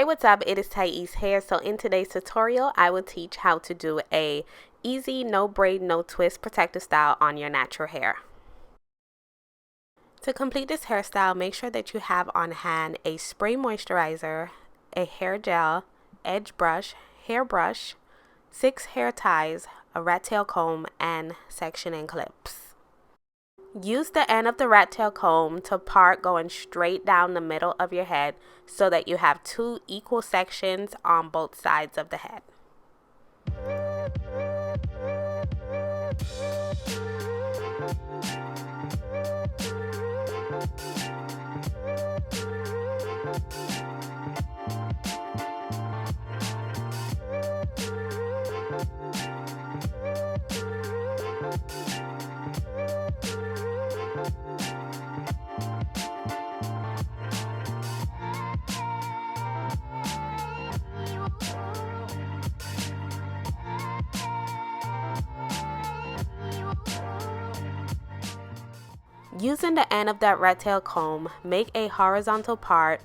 Hey, what's up? It is Thais here. So in today's tutorial, I will teach how to do a easy no braid, no twist protective style on your natural hair. To complete this hairstyle, make sure that you have on hand a spray moisturizer, a hair gel, edge brush, hairbrush, 6 hair ties, a rat tail comb, and sectioning clips. Use the end of the rat tail comb to part going straight down the middle of your head so that you have 2 equal sections on both sides of the head. Using the end of that rat tail comb, make a horizontal part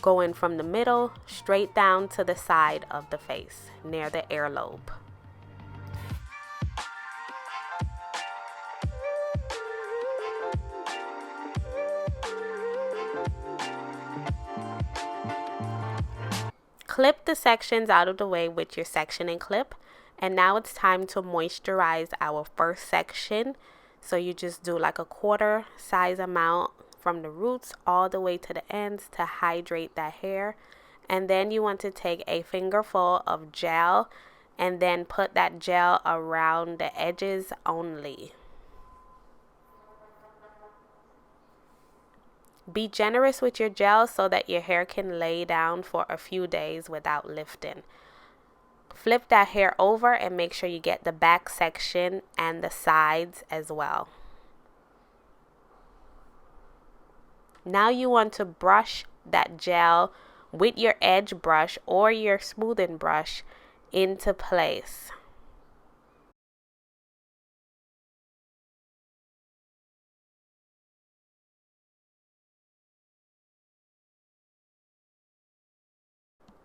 going from the middle straight down to the side of the face near the earlobe. Clip the sections out of the way with your sectioning clip, and now it's time to moisturize our first section. So you just do like a quarter size amount from the roots all the way to the ends to hydrate that hair. And then you want to take a fingerful of gel and then put that gel around the edges only. Be generous with your gel so that your hair can lay down for a few days without lifting. Flip that hair over and make sure you get the back section and the sides as well. Now you want to brush that gel with your edge brush or your smoothing brush into place.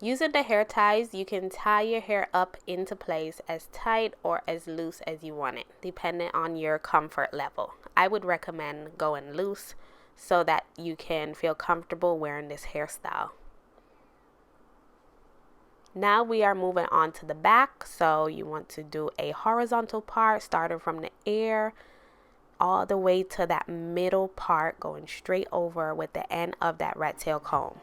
Using the hair ties, you can tie your hair up into place as tight or as loose as you want it, depending on your comfort level. I would recommend going loose so that you can feel comfortable wearing this hairstyle. Now we are moving on to the back, so you want to do a horizontal part starting from the ear all the way to that middle part, going straight over with the end of that rat tail comb.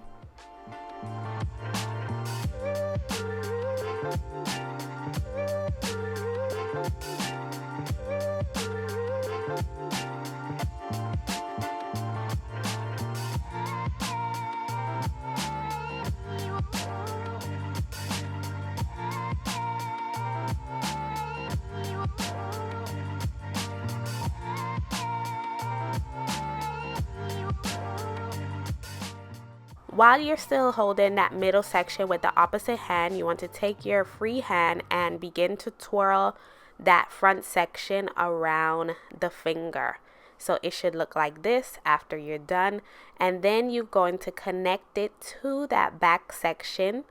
While you're still holding that middle section with the opposite hand, you want to take your free hand and begin to twirl that front section around the finger. So it should look like this after you're done. And then you're going to connect it to that back section.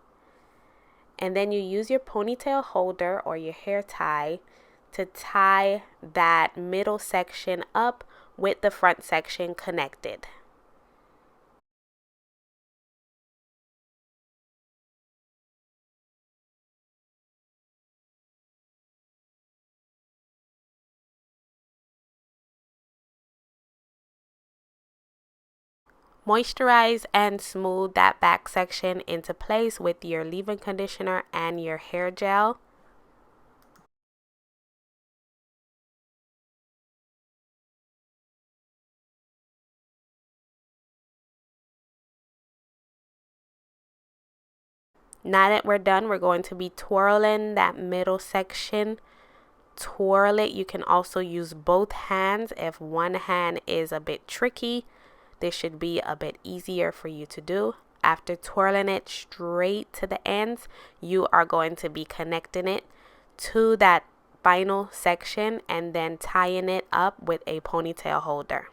And then you use your ponytail holder or your hair tie to tie that middle section up with the front section connected. Moisturize and smooth that back section into place with your leave-in conditioner and your hair gel. Now that we're done, we're going to be twirling that middle section. Twirl it. You can also use both hands if one hand is a bit tricky. This should be a bit easier for you to do. After twirling it straight to the ends, you are going to be connecting it to that final section and then tying it up with a ponytail holder.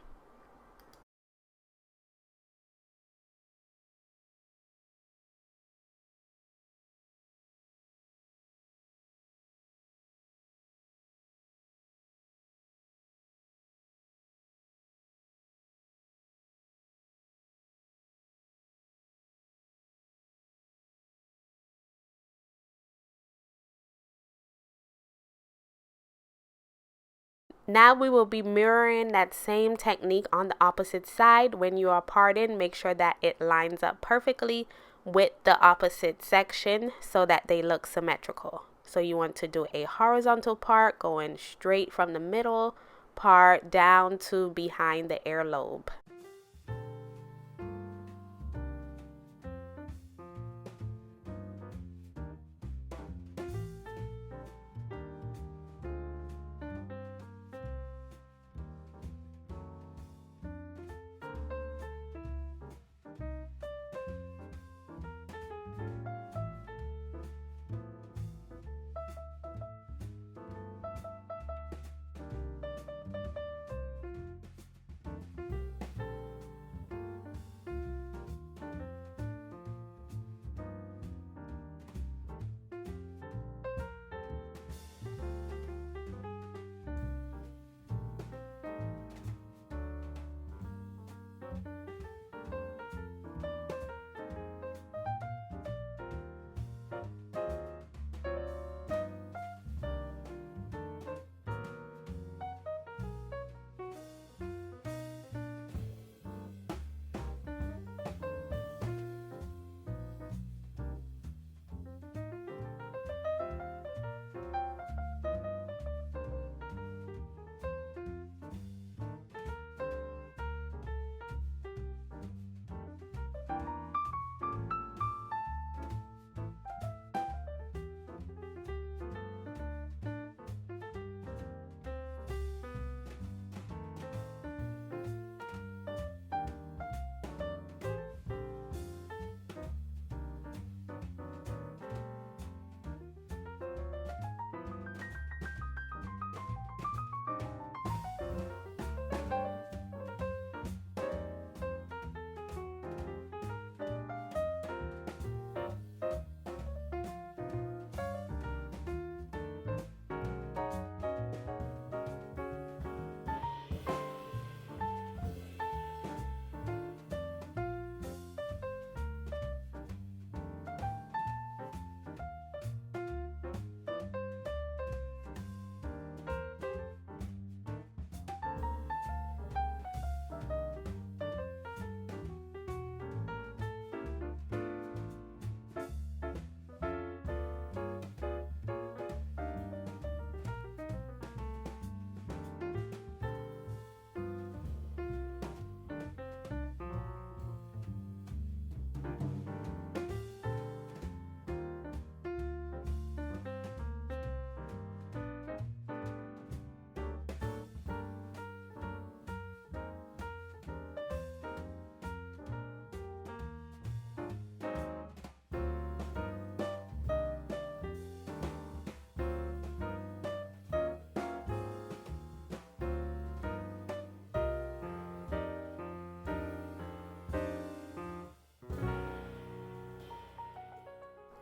Now we will be mirroring that same technique on the opposite side. When you are parting, make sure that it lines up perfectly with the opposite section so that they look symmetrical. So you want to do a horizontal part going straight from the middle part down to behind the earlobe.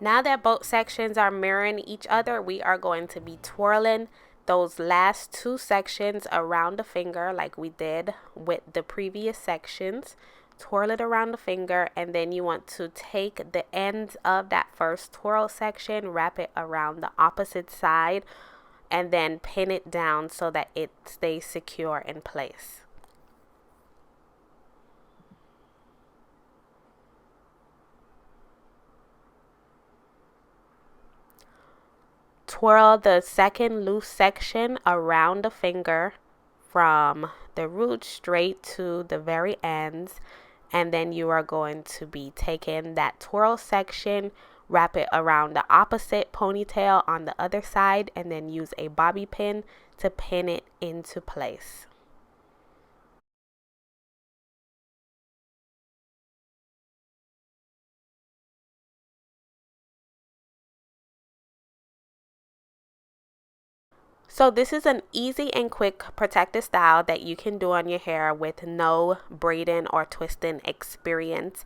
Now that both sections are mirroring each other, we are going to be twirling those last two sections around the finger like we did with the previous sections. Twirl it around the finger, and then you want to take the ends of that first twirl section, wrap it around the opposite side, and then pin it down so that it stays secure in place. Twirl the second loose section around the finger from the root straight to the very ends, and then you are going to be taking that twirl section, wrap it around the opposite ponytail on the other side, and then use a bobby pin to pin it into place. So this is an easy and quick protective style that you can do on your hair with no braiding or twisting experience.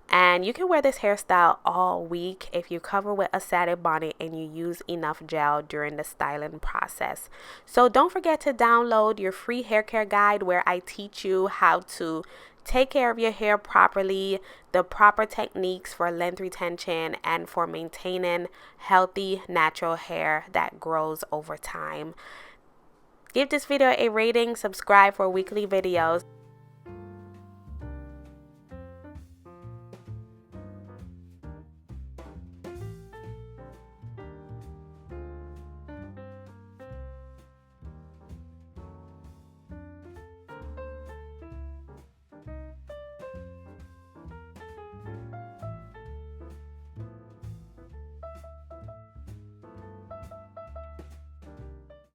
And you can wear this hairstyle all week if you cover with a satin bonnet and you use enough gel during the styling process. So don't forget to download your free hair care guide where I teach you how to take care of your hair properly, the proper techniques for length retention, and for maintaining healthy natural hair that grows over time. Give this video a rating, subscribe for weekly videos.